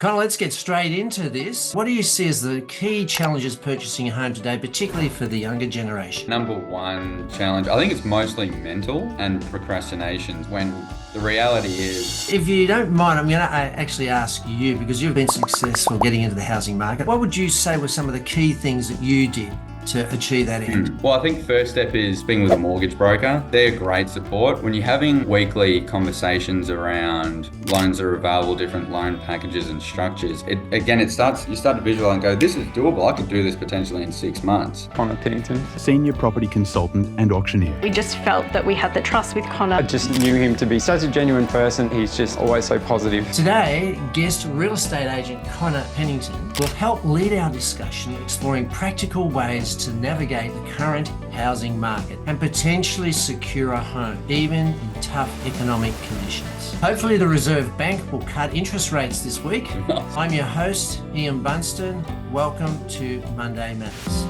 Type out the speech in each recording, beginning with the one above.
Connor, let's get straight into this. What do you see as the key challenges purchasing a home today, particularly for the younger generation? Number one challenge, I think it's mostly mental and procrastinations when the reality is. If you don't mind, I'm going to actually ask you, because you've been successful getting into the housing market, what would you say were some of the key things that you did to achieve that end? Well, I think first step is being with a mortgage broker. They're great support. When you're having weekly conversations around loans that are available, different loan packages and structures, you start to visualize and go, this is doable. I could do this potentially in 6 months. Connor Pinnington, Senior Property Consultant and Auctioneer. We just felt that we had the trust with Connor. I just knew him to be such a genuine person. He's just always so positive. Today, guest real estate agent Connor Pinnington will help lead our discussion exploring practical ways to navigate the current housing market and potentially secure a home, even in tough economic conditions. Hopefully the Reserve Bank will cut interest rates this week. I'm your host, Ian Bunston. Welcome to Monday Matters.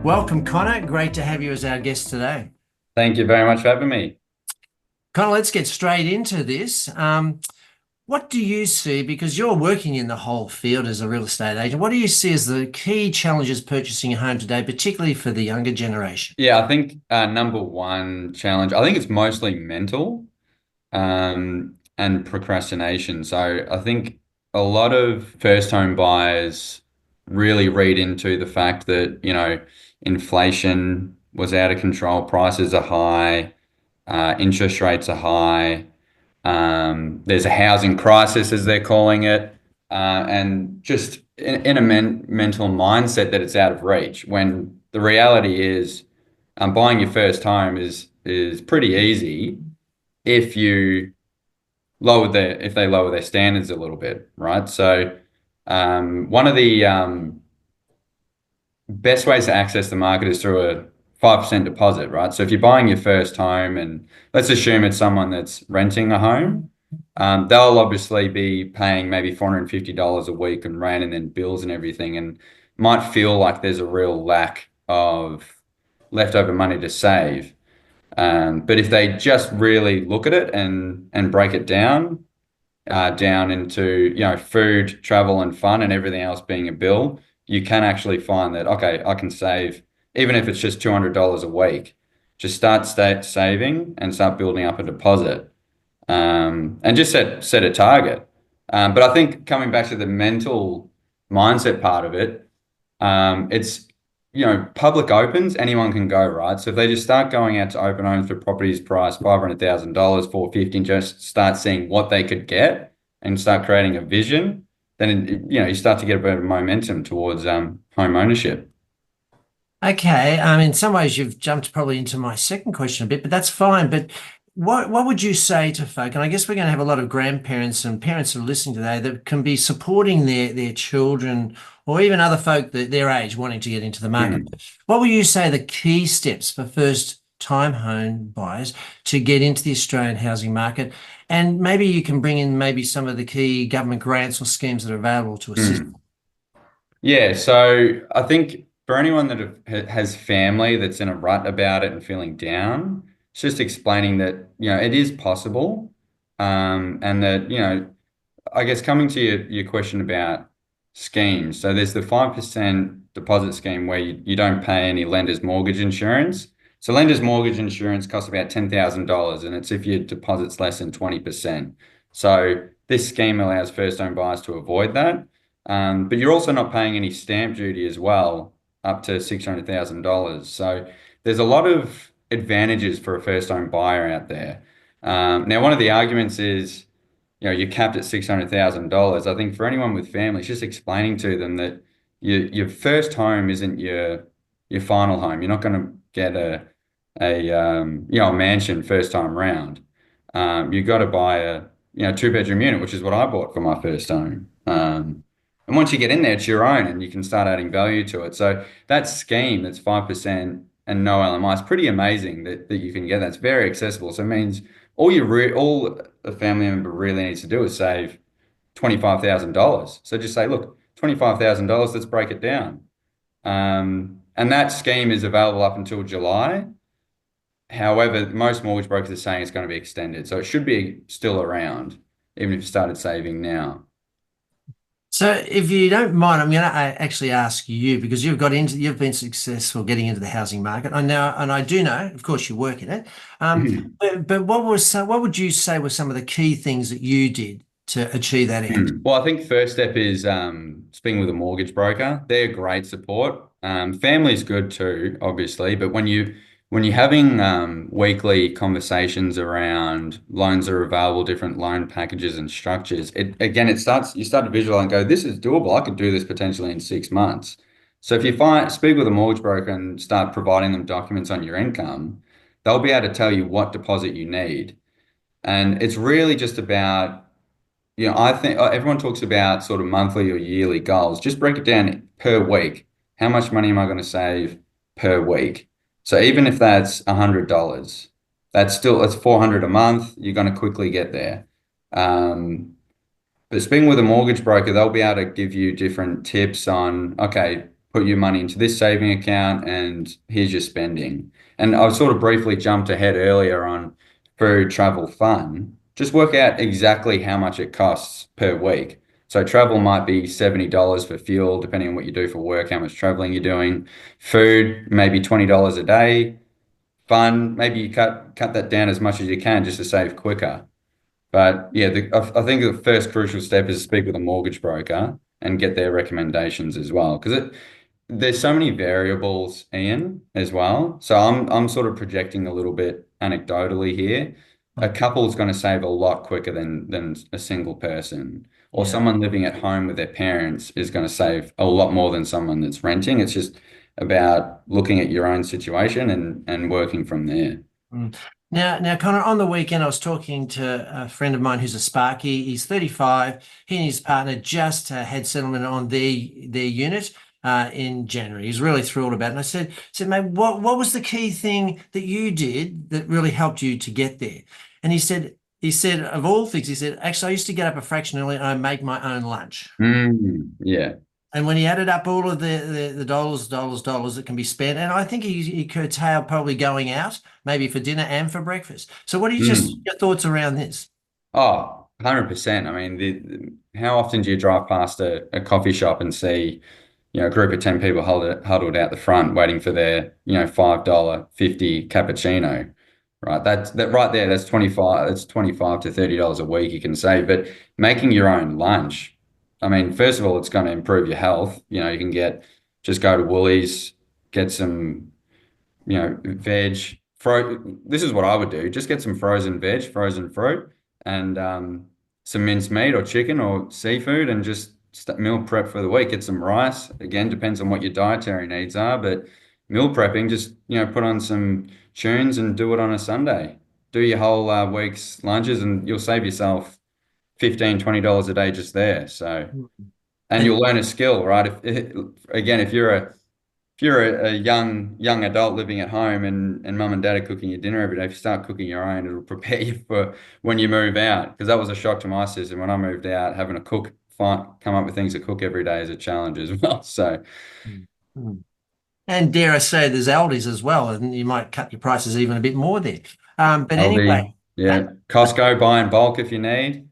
Welcome, Connor. Great to have you as our guest today. Thank you very much for having me. Connor, let's get straight into this. What do you see, because you're working in the whole field as a real estate agent, what do you see as the key challenges purchasing a home today, particularly for the younger generation? Yeah, I think number one challenge, I think it's mostly mental and procrastination. So I think a lot of first home buyers really read into the fact that, inflation was out of control, prices are high, interest rates are high. There's a housing crisis, as they're calling it, and just in a mental mindset that it's out of reach. When the reality is, buying your first home is pretty easy if they lower their standards a little bit, right? So one of the best ways to access the market is through a 5% deposit, right? So if you're buying your first home, and let's assume it's someone that's renting a home, they'll obviously be paying maybe $450 a week in rent and then bills and everything, and might feel like there's a real lack of leftover money to save. But if they just really look at it and break it down into food, travel, and fun, and everything else being a bill, you can actually find that, okay, I can save, even if it's just $200 a week. Just start saving and start building up a deposit, and just set a target. But I think coming back to the mental mindset part of it, it's public opens, anyone can go, right? So if they just start going out to open homes for properties priced $500,000, $450,000, and just start seeing what they could get and start creating a vision, then you start to get a bit of momentum towards home ownership. Okay, in some ways you've jumped probably into my second question a bit, but that's fine. But what would you say to folk, and I guess we're going to have a lot of grandparents and parents who are listening today that can be supporting their children or even other folk their age wanting to get into the market. What would you say the key steps for first-time home buyers to get into the Australian housing market? And maybe you can bring in maybe some of the key government grants or schemes that are available to assist. Yeah, so I think for anyone that has family that's in a rut about it and feeling down, it's just explaining that, it is possible. And that, I guess coming to your question about schemes. So there's the 5% deposit scheme where you don't pay any lender's mortgage insurance. So lender's mortgage insurance costs about $10,000, and it's if your deposit's less than 20%. So this scheme allows first home buyers to avoid that. But you're also not paying any stamp duty as well, up to $600,000. So there's a lot of advantages for a first home buyer out there. Now, one of the arguments is, you're capped at $600,000. I think for anyone with families, just explaining to them that your first home isn't your final home. You're not going to get a mansion first time round. You've got to buy a 2-bedroom unit, which is what I bought for my first home. And once you get in there, it's your own, and you can start adding value to it. So that scheme that's 5% and no LMI is pretty amazing that you can get. That's very accessible. So it means all a family member really needs to do is save $25,000. So just say, look, $25,000, let's break it down. And that scheme is available up until July. However, most mortgage brokers are saying it's going to be extended. So it should be still around, even if you started saving now. So, if you don't mind, I'm going to actually ask you because you've been successful getting into the housing market. I know, and I do know, of course, you work in it. But what would you say were some of the key things that you did to achieve that end? Well, I think first step is speaking with a mortgage broker. They're great support. Family's good too, obviously, but when you're having weekly conversations around loans that are available, different loan packages and structures, you start to visualize and go, this is doable. I could do this potentially in 6 months. So if you speak with a mortgage broker and start providing them documents on your income, they'll be able to tell you what deposit you need. And it's really just about I think everyone talks about sort of monthly or yearly goals. Just break it down per week. How much money am I going to save per week? So even if that's $100, that's 400 a month. You're going to quickly get there. Um, but speaking with a mortgage broker, they'll be able to give you different tips on, okay, put your money into this saving account and here's your spending. And I sort of briefly jumped ahead earlier on food, travel, fun. Just work out exactly how much it costs per week. So travel might be $70 for fuel, depending on what you do for work, how much traveling you're doing. Food, maybe $20 a day. Fun, maybe you cut that down as much as you can just to save quicker. But yeah, I think the first crucial step is to speak with a mortgage broker and get their recommendations as well. Because there's so many variables, Ian, as well. So I'm sort of projecting a little bit anecdotally here. A couple is going to save a lot quicker than a single person. Or Yeah. someone living at home with their parents is going to save a lot more than someone that's renting. It's just about looking at your own situation and working from there. Mm. Now, Connor, on the weekend, I was talking to a friend of mine who's a Sparky. He's 35. He and his partner just had settlement on their unit in January. He's really thrilled about it. And I said, mate, what was the key thing that you did that really helped you to get there? And he said, of all things, he said, actually, I used to get up a fraction early and I make my own lunch. Yeah. And when he added up all of the dollars that can be spent, and I think he curtailed probably going out, maybe for dinner and for breakfast. So what are your thoughts around this? Oh, 100%. I mean, how often do you drive past a coffee shop and see, a group of 10 people huddled out the front waiting for their, $5.50 cappuccino, right? That right there, that's 25 to $30 a week you can save. But making your own lunch, I mean, first of all, it's going to improve your health. You can just go to Woolies, get some veg. This is what I would do. Just get some frozen veg, frozen fruit, and some minced meat or chicken or seafood, and just meal prep for the week. Get some rice. Again, depends on what your dietary needs are, but meal prepping, just put on some tunes and do it on a Sunday. Do your whole week's lunches, and you'll save yourself $15-20 a day just there. So, and you'll learn a skill, right? If you're a young adult living at home and mum and dad are cooking your dinner every day, if you start cooking your own, it'll prepare you for when you move out. Because that was a shock to my system when I moved out, having to come up with things to cook every day is a challenge as well. So, And dare I say, there's Aldi's as well, and you might cut your prices even a bit more there. But Aldi, anyway, yeah, Costco, buy in bulk if you need.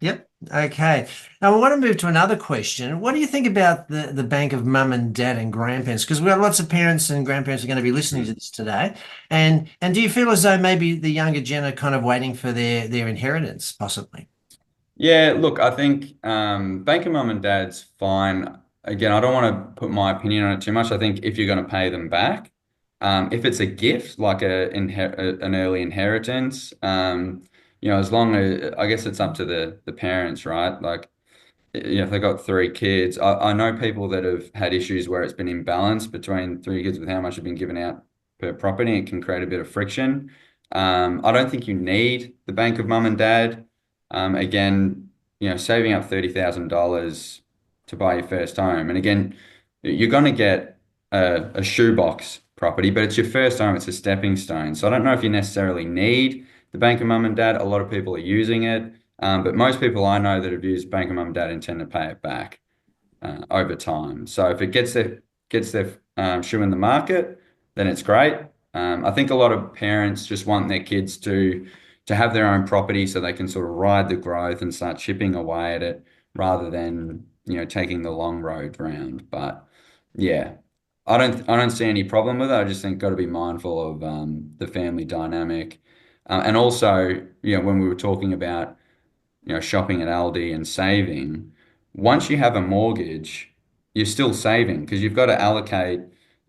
yep. Okay. Now I want to move to another question. What do you think about the bank of mum and dad and grandparents? Because we've got lots of parents and grandparents are going to be listening to this today. And do you feel as though maybe the younger gen are kind of waiting for their inheritance, possibly? Yeah, look, I think bank of mum and dad's fine. Again, I don't want to put my opinion on it too much. I think if you're going to pay them back, if it's a gift like an early inheritance, as long as I guess it's up to the parents, right? Like, if they've got three kids, I know people that have had issues where it's been imbalanced between three kids with how much have been given out per property. It can create a bit of friction. I don't think you need the bank of mum and dad. Again, saving up $30,000 to buy your first home. And again, you're going to get a shoebox property, but it's your first home. It's a stepping stone. So I don't know if you necessarily need the bank of mum and dad. A lot of people are using it. But most people I know that have used bank of mum and dad intend to pay it back over time. So if it gets their shoe in the market, then it's great. I think a lot of parents just want their kids to have their own property so they can sort of ride the growth and start chipping away at it rather than, taking the long road round. But yeah, I don't see any problem with it. I just think got to be mindful of the family dynamic. And also, when we were talking about shopping at Aldi and saving, once you have a mortgage, you're still saving because you've got to allocate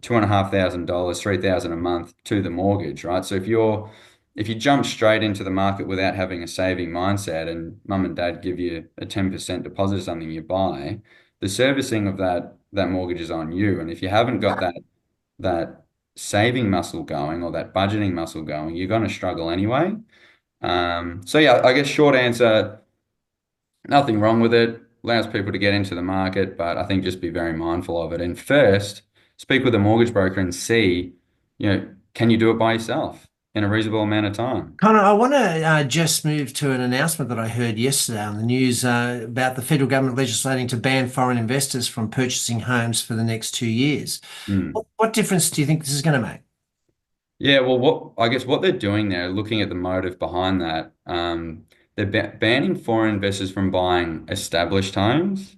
$2,500, $3,000 a month to the mortgage, right? So if you jump straight into the market without having a saving mindset and mum and dad give you a 10% deposit of something you buy, the servicing of that mortgage is on you. And if you haven't got that saving muscle going or that budgeting muscle going, you're going to struggle anyway. So yeah, I guess short answer, nothing wrong with it. Allows people to get into the market, but I think just be very mindful of it. And first, speak with a mortgage broker and see, can you do it by yourself in a reasonable amount of time? Connor, I want to just move to an announcement that I heard yesterday on the news about the federal government legislating to ban foreign investors from purchasing homes for the next 2 years. What difference do you think this is going to make? Yeah, well, I guess what they're doing there, looking at the motive behind that, they're banning foreign investors from buying established homes.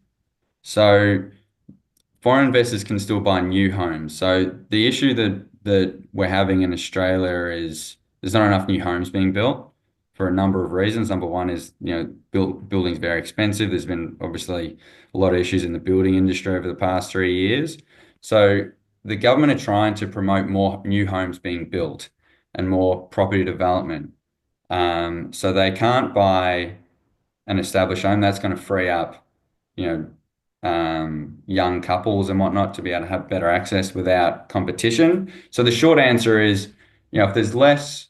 So foreign investors can still buy new homes. So the issue that we're having in Australia is there's not enough new homes being built for a number of reasons. Number one is, building's very expensive. There's been obviously a lot of issues in the building industry over the past 3 years. So the government are trying to promote more new homes being built and more property development. So they can't buy an established home. That's going to free up, young couples and whatnot to be able to have better access without competition. So the short answer is, if there's less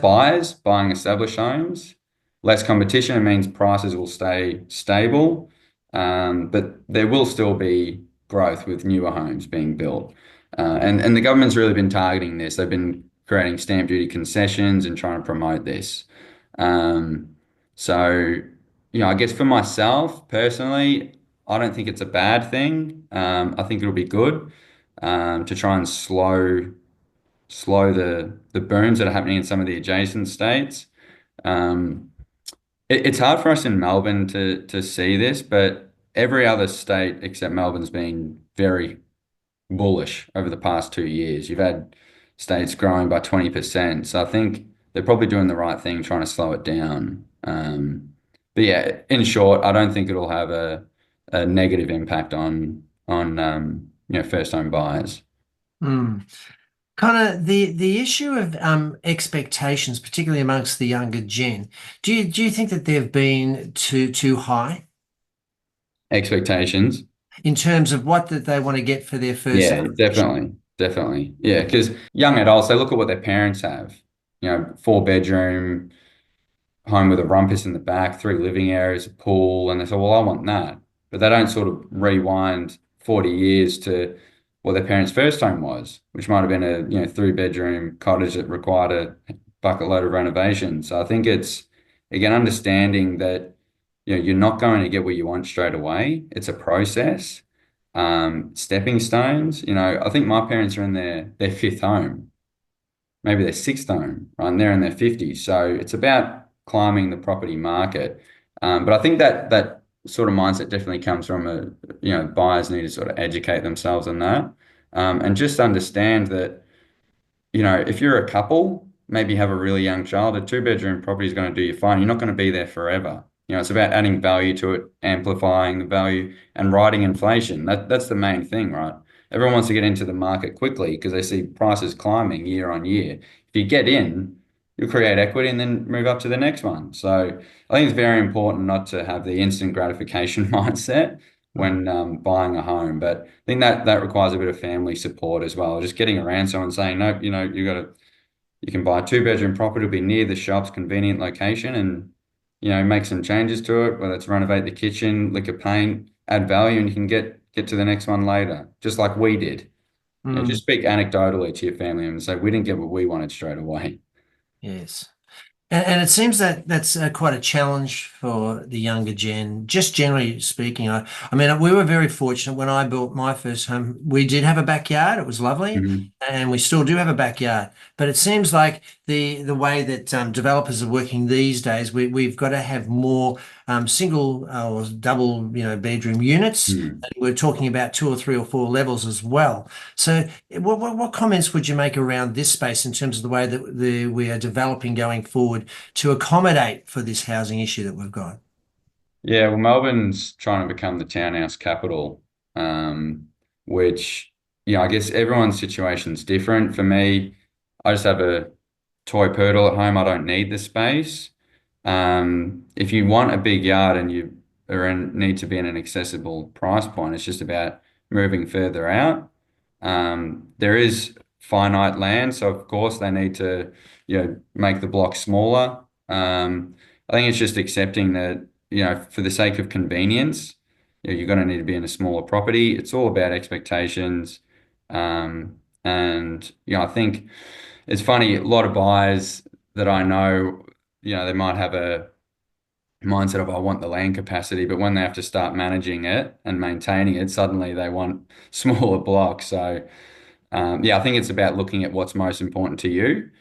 buyers buying established homes, less competition, it means prices will stay stable. But there will still be growth with newer homes being built. And the government's really been targeting this. They've been creating stamp duty concessions and trying to promote this. So, I guess for myself personally, I don't think it's a bad thing. I think it'll be good to try and slow the burns that are happening in some of the adjacent states. It's hard for us in Melbourne to see this, but every other state except Melbourne's been very bullish over the past 2 years. You've had states growing by 20%. So I think they're probably doing the right thing, trying to slow it down. But yeah, in short, I don't think it'll have a negative impact on first home buyers. Connor, the issue of expectations, particularly amongst the younger gen, do you think that they've been too high Expectations. in terms of what that they want to get for their first? Yeah, definitely. Yeah, because young adults, they look at what their parents have. 4-bedroom home with a rumpus in the back, 3 living areas, a pool, and they say, well, I want that. But they don't sort of rewind 40 years to what their parents' first home was, which might have been a 3-bedroom cottage that required a bucket load of renovation. So I think it's, again, understanding that you're not going to get what you want straight away. It's a process. Stepping stones. I think my parents are in their fifth home, maybe their sixth home, right? And they're in their 50s. So it's about climbing the property market. But I think that sort of mindset definitely comes from buyers need to sort of educate themselves on that. And just understand that, if you're a couple, maybe have a really young child, a 2-bedroom property is going to do you fine. You're not going to be there forever. It's about adding value to it, amplifying the value, and riding inflation. That's the main thing, right? Everyone wants to get into the market quickly because they see prices climbing year on year. If you get in, you'll create equity and then move up to the next one. So I think it's very important not to have the instant gratification mindset when buying a home. But I think that requires a bit of family support as well. Just getting around someone saying, nope, you can buy a 2-bedroom property, it'll be near the shops, convenient location, and make some changes to it, whether it's renovate the kitchen, lick a paint, add value, and you can get to the next one later, just like we did. Just speak anecdotally to your family and say, we didn't get what we wanted straight away. Yes. And it seems that that's quite a challenge for the younger gen, just generally speaking. I mean, we were very fortunate when I built my first home. We did have a backyard. It was lovely, Mhm. and we still do have a backyard. But it seems like the way that developers are working these days, we've got to have more single or double, bedroom units. Mm. And we're talking about 2 or 3 or 4 levels as well. So, what comments would you make around this space in terms of the way that we are developing going forward to accommodate for this housing issue that we've got? Yeah, well, Melbourne's trying to become the townhouse capital, which, I guess everyone's situation's different. For me, I just have a toy poodle at home. I don't need the space. If you want a big yard and you need to be in an accessible price point, it's just about moving further out. There is finite land, so of course they need to, make the block smaller. I think it's just accepting that, for the sake of convenience, you're going to need to be in a smaller property. It's all about expectations. And, I think it's funny, a lot of buyers that I know, they might have a mindset of I want the land capacity, but when they have to start managing it and maintaining it, suddenly they want smaller blocks. So I think it's about looking at what's most important to you.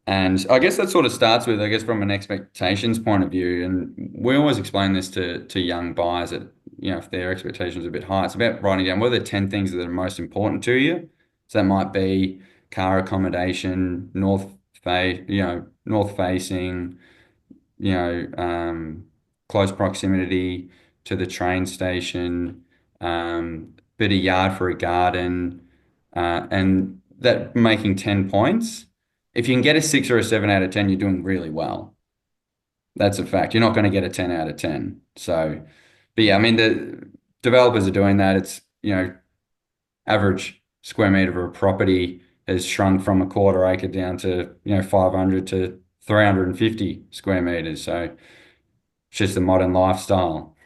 And I guess that sort of starts with, I guess, from an expectations point of view. And we always explain this to young buyers that, if their expectations are a bit high, it's about writing down what are the 10 things that are most important to you. So that might be car accommodation, north facing, close proximity to the train station, bit of yard for a garden, and that making 10 points. If you can get a 6 or a 7 out of 10, you're doing really well. That's a fact. You're not going to get a 10 out of 10. So, but yeah, I mean, the developers are doing that. It's, average square meter of a property has shrunk from a quarter acre down to, 500 to 350 square meters. So it's just a modern lifestyle.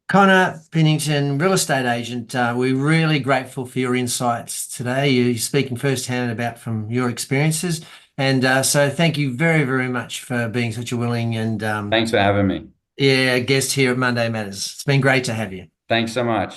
Connor Pinnington, real estate agent, we're really grateful for your insights today. You're speaking firsthand about from your experiences. And so thank you very, very much for being such a willing and Thanks for having me. guest here at Monday Matters. It's been great to have you. Thanks so much.